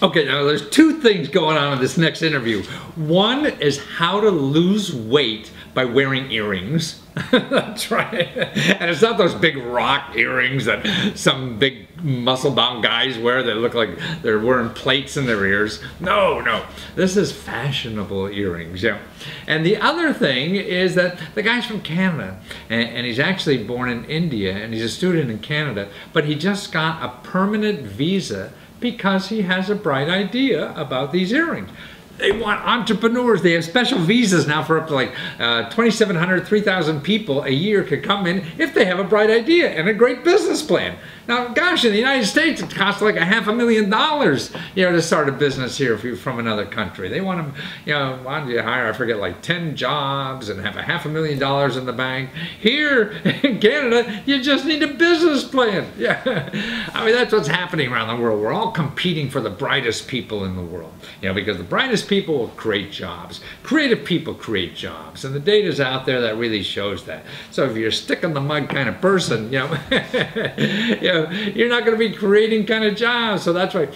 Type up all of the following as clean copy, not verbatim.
Okay, now there's two things going on in this next interview. One is how to lose weight by wearing earrings. That's right. And it's not those big rock earrings that some big muscle-bound guys wear that look like they're wearing plates in their ears. No, no. This is fashionable earrings, yeah. And the other thing is that the guy's from Canada, and he's actually born in India, and he's a student in Canada, but he just got a permanent visa because he has a bright idea about these earrings. They want entrepreneurs. They have special visas now for up to like 2,700, 3,000 people a year could come in if they have a bright idea and a great business plan. Now, gosh, in the United States, it costs like $500,000, to start a business here if you're from another country. They want to, why don't you hire, I forget, like 10 jobs and have $500,000 in the bank. Here in Canada, you just need a business plan. Yeah, I mean, that's what's happening around the world. We're all competing for the brightest people in the world, because the brightest people will create jobs. Creative people create jobs, and the data's out there that really shows that. So if you're a stick in the mud kind of person, you're not going to be creating kind of jobs. So that's why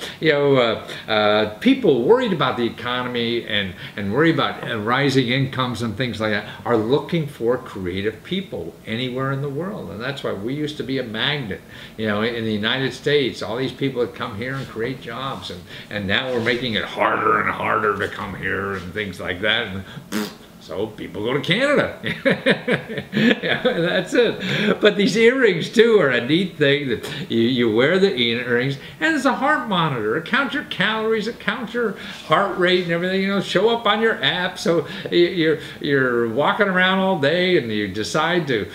people worried about the economy and worry about rising incomes and things like that are looking for creative people anywhere in the world, and that's why we used to be a magnet. In the United States, all these people that come here and create jobs, and now we're making it harder and harder to come here and things like that. And so people go to Canada. Yeah, that's it. But these earrings too are a neat thing that you wear the earrings, and it's a heart monitor. It counts your calories, it counts your heart rate and everything. Show up on your app. So you're walking around all day and you decide to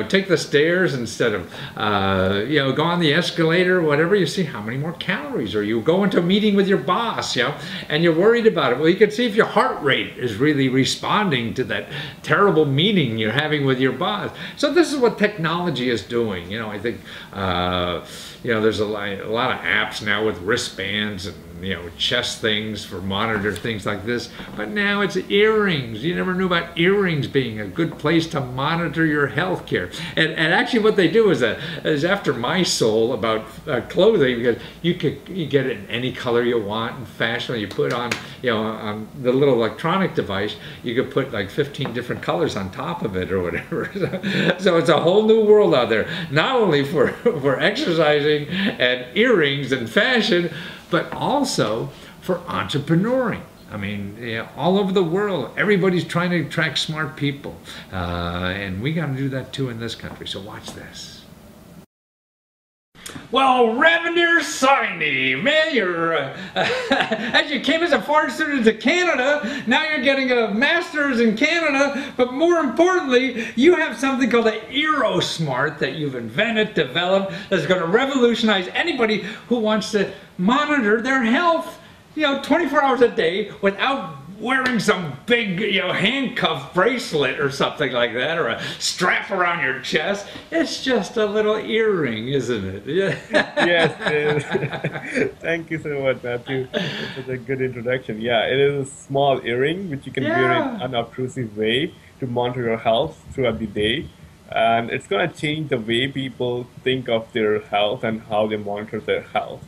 take the stairs instead of go on the escalator or whatever. You see how many more calories, or you go into a meeting with your boss, and you're worried about it. Well, you can see if your heart rate is really responding to that terrible meeting you're having with your boss. So this is what technology is doing. I think there's a lot of apps now with wristbands and chest things for monitor things like this, but now it's earrings. You never knew about earrings being a good place to monitor your health care. And actually what they do is after my soul about clothing, because you get it in any color you want and fashion. You put on on the little electronic device, you could put like 15 different colors on top of it or whatever. So it's a whole new world out there, not only for exercising and earrings and fashion, but also for entrepreneuring. I mean, all over the world, everybody's trying to attract smart people. And we got to do that too in this country. So watch this. Well, Revenue Signey, man, you're, as you came as a foreign student to Canada, now you're getting a master's in Canada, but more importantly, you have something called the AeroSmart that you've invented, developed, that's going to revolutionize anybody who wants to monitor their health, 24 hours a day without wearing some big, handcuff bracelet or something like that, or a strap around your chest. It's just a little earring, isn't it? Yes, it is. Thank you so much, Matthew. That's a good introduction. Yeah, it is a small earring which you can wear in an unobtrusive way to monitor your health throughout the day. And it's going to change the way people think of their health and how they monitor their health.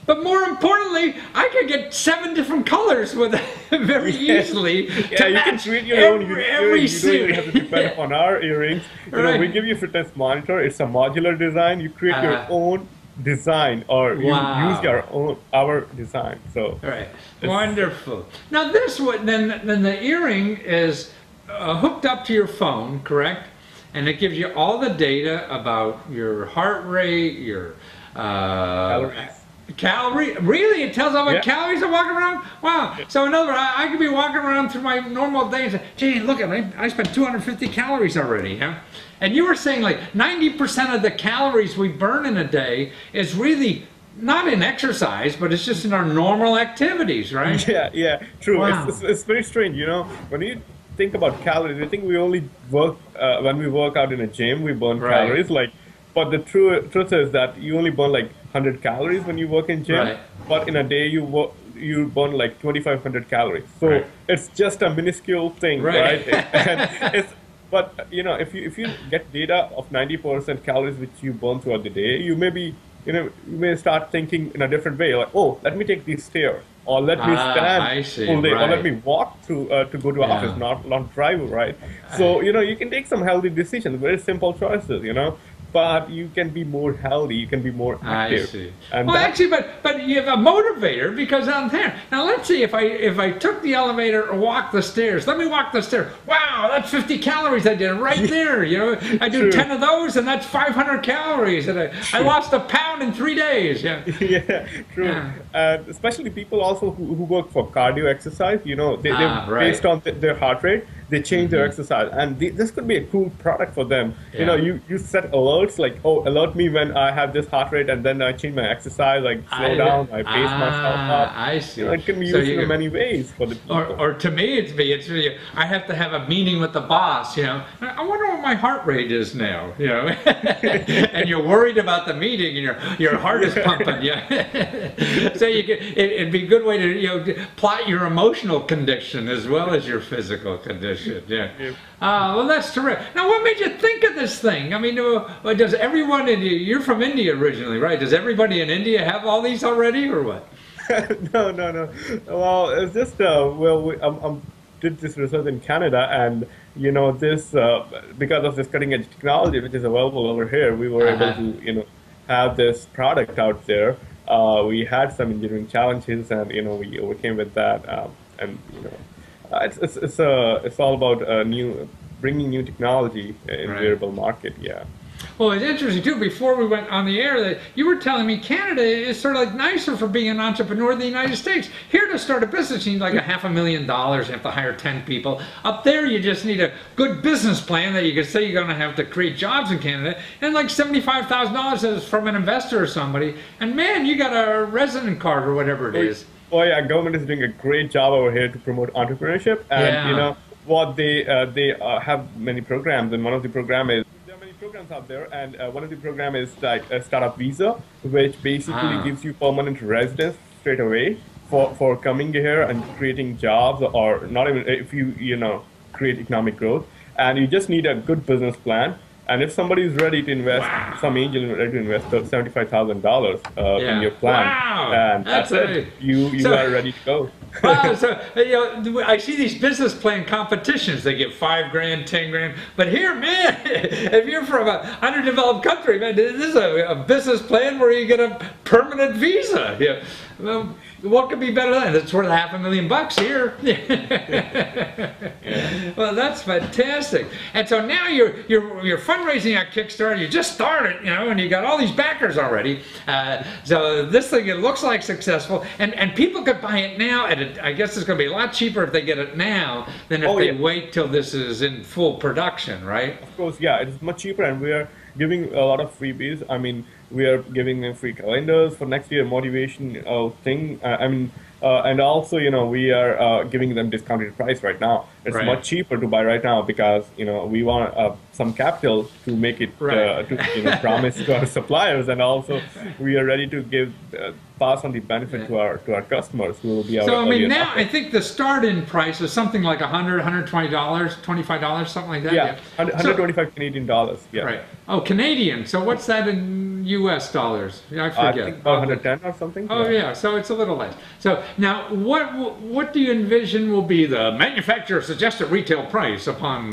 But more importantly, I could get 7 different colors with it very easily. Yeah, you can create your own unique earrings. You don't even have to depend upon our earrings. We give you a fitness monitor. It's a modular design. You create your own design, or you use our design. So wonderful. Now this one, then the earring is hooked up to your phone, correct? And it gives you all the data about your heart rate, your really? It tells how much calories I'm walking around? Wow. So in other words, I could be walking around through my normal day and say, gee, look at me, I spent 250 calories already. And you were saying like 90% of the calories we burn in a day is really not in exercise, but it's just in our normal activities, right? Yeah, true. Wow. It's very strange, when you think about calories, I think we only work, when we work out in a gym, we burn calories, but the truth is that you only burn like 100 calories when you work in gym, but in a day you burn like 2,500 calories. So it's just a minuscule thing, right? And but if you get data of 90% calories which you burn throughout the day, you may be you may start thinking in a different way, like, oh, let me take these stairs, or let me Ah, stand I see. full day, or let Right. me walk to go to office, Yeah. not drive, right? So, you can take some healthy decisions, very simple choices, but you can be more healthy, you can be more I active, see. and Well, that. actually, but you have a motivator because I'm there. Now, let's see if I took the elevator or walked the stairs. Let me walk the stairs. Wow, that's 50 calories I did right there. I do True. 10 of those, and that's 500 calories, and I True. lost a pound in 3 days. Yeah. Yeah, true. Yeah. Especially people also who work for cardio exercise, they Ah, based right. on their heart rate, they change their exercise, and this could be a cool product for them. Yeah. You set alerts like, oh, alert me when I have this heart rate, and then I change my exercise, like slow down, I pace myself up. I see. It can be So used in you, many ways for the people. or to me, it's really, I have to have a meeting with the boss. I wonder what my heart rate is now. And you're worried about the meeting, and your heart is pumping. Yeah. So it'd be a good way to plot your emotional condition as well as your physical condition. Yeah. Yeah. Well, that's terrific. Now, what made you think of this thing? I mean, does everyone in you're from India originally, right? Does everybody in India have all these already, or what? No, no, no. Well, it's just did this research in Canada, and this because of this cutting edge technology which is available over here, we were able Uh-huh. to have this product out there. We had some engineering challenges, and we overcame with that. And it's all about bringing new technology in Right. wearable market. Yeah. Well, it's interesting too. Before we went on the air, that you were telling me Canada is sort of like nicer for being an entrepreneur than the United States. Here to start a business, you need like $500,000. You have to hire 10 people. Up there, you just need a good business plan that you can say you're going to have to create jobs in Canada, and like $75,000 is from an investor or somebody. And man, you got a resident card or whatever it is. Oh yeah, government is doing a great job over here to promote entrepreneurship, and Yeah. what they have many programs, and one of the program is there are many programs out there, and one of the program is like a startup visa, which basically Ah. gives you permanent residence straight away for coming here and creating jobs, or not even if you create economic growth, and you just need a good business plan. And if somebody is ready to invest, some angel is ready to invest $75,000 Yeah. in your plan, Wow. and That's that's it. a- You So- are ready to go. Wow, so I see these business plan competitions. They get 5 grand, 10 grand. But here, man, if you're from a underdeveloped country, man, this is a business plan where you get a permanent visa. Yeah. Well, what could be better than that? It's worth $500,000 here. Well, that's fantastic. And so now you're fundraising at Kickstarter. You just started, and you got all these backers already. So this thing, it looks like successful, and people could buy it now I guess it's going to be a lot cheaper if they get it now than if Oh, they yeah. wait till this is in full production, right? Of course, yeah, it's much cheaper, and we are giving a lot of freebies. I mean, we are giving them free calendars for next year, motivation thing. And also, we are giving them discounted price right now. It's Right. much cheaper to buy right now because we want some capital to make it Right. to promise to our suppliers, and also we are ready to give pass on the benefit to our customers who will be our So I mean, early now I adopters. think the start-in price is something like $100, $120, $25, something like that. Yeah, So- 125 Canadian dollars. Yeah. Right. Oh, Canadian. So what's that in U.S. dollars? Yeah, I I forget. think about 110 or something. Oh yeah, so it's a little less. So now, what do you envision will be the manufacturer's suggested retail price upon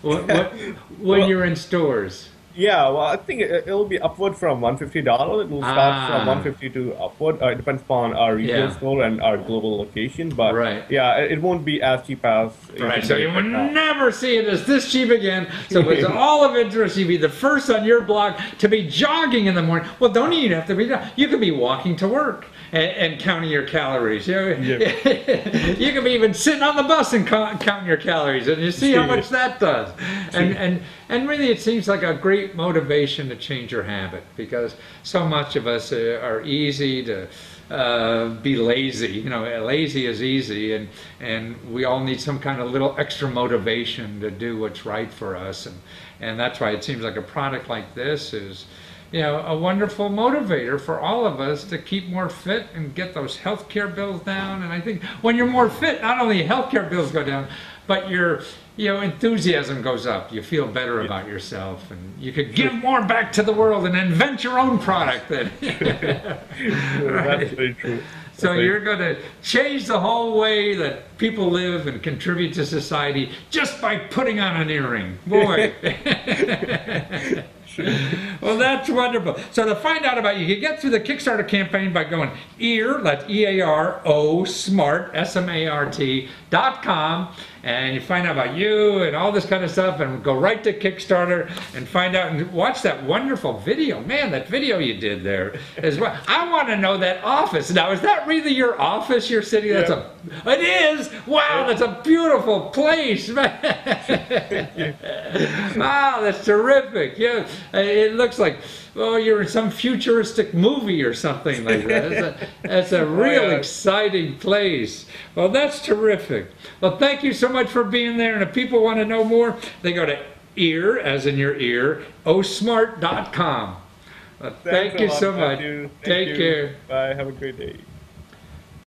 what when Well- you're in stores? Yeah, well, I think it'll be upward from $150. It will start Ah. from 150 to upward. It depends upon our retail Yeah. store and our global location, but Right. yeah, it won't be as cheap as Right, can so get you it will right now. never see it as this cheap again. So it's all of interest. You'd be the first on your blog to be jogging in the morning. Well, don't even have to be. You could be walking to work and counting your calories. Yeah. You could be even sitting on the bus and counting your calories, and you see how much that does. And really, it seems like a great motivation to change your habit, because so much of us are easy to be lazy. Lazy is easy, and we all need some kind of little extra motivation to do what's right for us, and that's why it seems like a product like this a wonderful motivator for all of us to keep more fit and get those healthcare bills down. And I think when you're more fit, not only healthcare bills go down, but your enthusiasm goes up. You feel better about yourself, and you could give more back to the world and invent your own product. Then, right? That's very true. So you're going to change the whole way that people live and contribute to society just by putting on an earring. Boy. Well, that's wonderful. So to find out about you can get through the Kickstarter campaign by going that's EARO smart, SMART.com, and you find out about you and all this kind of stuff, and go right to Kickstarter and find out and watch that wonderful video. Man, that video you did there as well. I want to know that office. Now, is that really your office you're sitting? It is. Wow, that's a beautiful place. Wow, that's terrific. Yeah, it looks like, you're in some futuristic movie or something like that. That's a real exciting place. Well, that's terrific. Well, thank you so much for being there. And if people want to know more, they go to ear, as in your ear, osmart.com. Thank you so much. Take care. Bye. Have a great day.